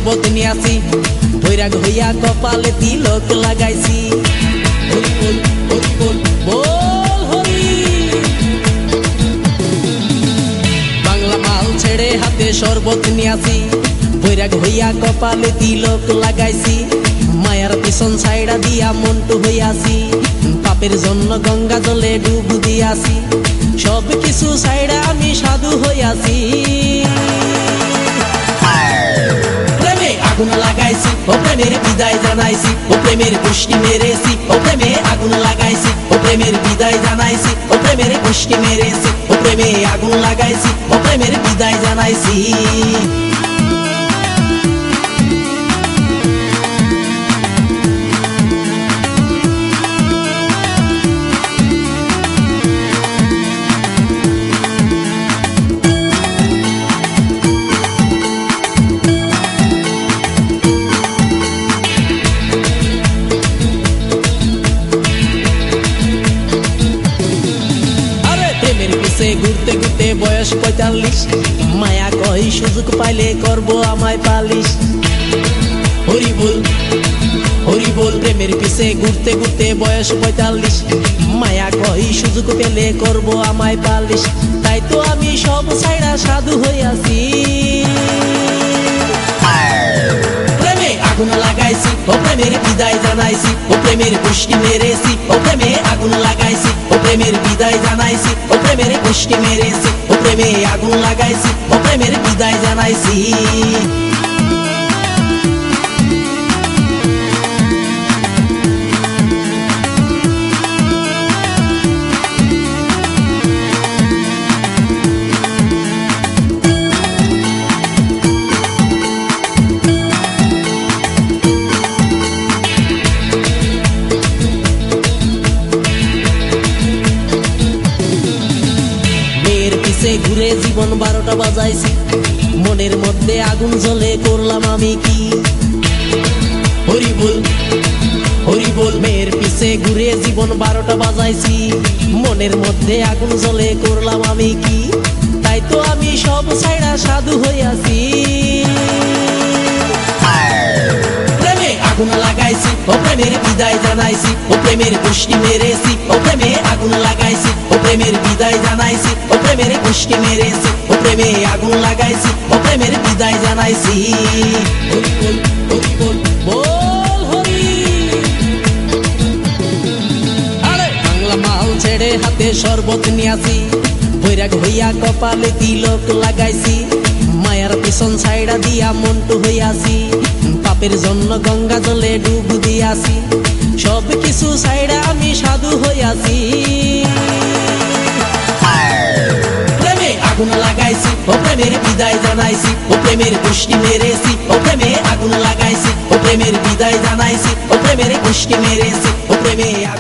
শরবত নিয়াছি, বৈরাগ হইয়া কপালে তিলক লাগাইছি। হরি বল হরি বল বল হরি। বাংলা মাল ছেড়ে হাতে শরবত নিয়াছি, বৈরাগ হইয়া কপালে তিলক লাগাইছি। মায়ার পিছন ছাইড়া দিয়া মন্টু হইয়াছি, পাপের জন্য গঙ্গা জলে ডুব দিয়াছি। সব কিছু ছাইড়া আমি সাধু হইয়াছি। প্রেমে আগুন লাগাইছি, ও প্রেমের বিদায় জানাইছি, ও প্রেমের গোষ্ঠী মেরেছি, ও প্রেমে আগুন লাগাইছি, ও প্রেমের বিদায় জানাইছি, ও প্রেমের গোষ্ঠী মেরেছি, ও প্রেমে আগুন লাগাইছি, ও প্রেমের বিদায় জানাইছি। ঘুরতে ঘুরতে বয়স ৪৫, মায়া কই সুযোগ পাইলে করবো আমায় পালিশ। হরি বল হরি বল। প্রেমের পিছে ঘুরতে ঘুরতে বয়স ৪৫, মায়া কই সুযোগ পেলে করবো আমায় পালিশ। তাই তো আমি সব ছাইড়া সাধু হইয়াছি। প্রেমে আগুন লাগাইছি, ও প্রেমের বিদায় জানাইছি, ও প্রেমের গোষ্ঠী মেরেছি, ও প্রেমে আগুন লাগাইছি, ও প্রেমের বিদায় জানাইছি, ও প্রেমের গোষ্ঠী মেরেছি, ও প্রেমে আগুন লাগাইছি, ও প্রেমের বিদায় জানাইছি। ঘুরে জীবন ১২টা বাজাইছি, মনের মধ্যে আগুন জ্বলে করলাম আমি কি। হরি বল হরি বল। মেয়ের পিছে ঘুরে জীবন ১২টা বাজাইছি, মনের মধ্যে আগুন জ্বলে করলাম আমি কি। তাই তো আমি সব ছাইড়া সাধু হইয়াছি। প্রেমে আগুন লাগাইছি, ও প্রেমের বিদায় জানাইছি, ও প্রেমের গোষ্ঠী মেরেছি, ও প্রেমে আগুন লাগাইছি, ও প্রেমের বিদায় জানাইছি, ও প্রেমের গোষ্ঠী মেরেছি, ও প্রেমে আগুন লাগাইছি, ও প্রেমের বিদায় জানাইছি। হরি বল হরি বল বল হরি। আরে বাংলা মাল ছেড়ে হাতে শরবত নিয়াছি, বৈরাগ হইয়া কপালে তিলক লাগাইছি। মায়ার পিছন ছাইড়া দিয়া মন্টু হইয়াছি, পাপের জন্য গঙ্গা জলে ডুব দিয়াছি। সব কিছু ছাইড়া আমি সাধু হইয়াছি। প্রেমে আগুন লাগাইছি, ও প্রেমের বিদায় জানাইছি, ও প্রেমের গোষ্ঠী মেরেছি, ও প্রেমে আগুন লাগাইছি, ও প্রেমের বিদায় জানাইছি, ও প্রেমের গোষ্ঠী মেরেছি, ও প্রেমে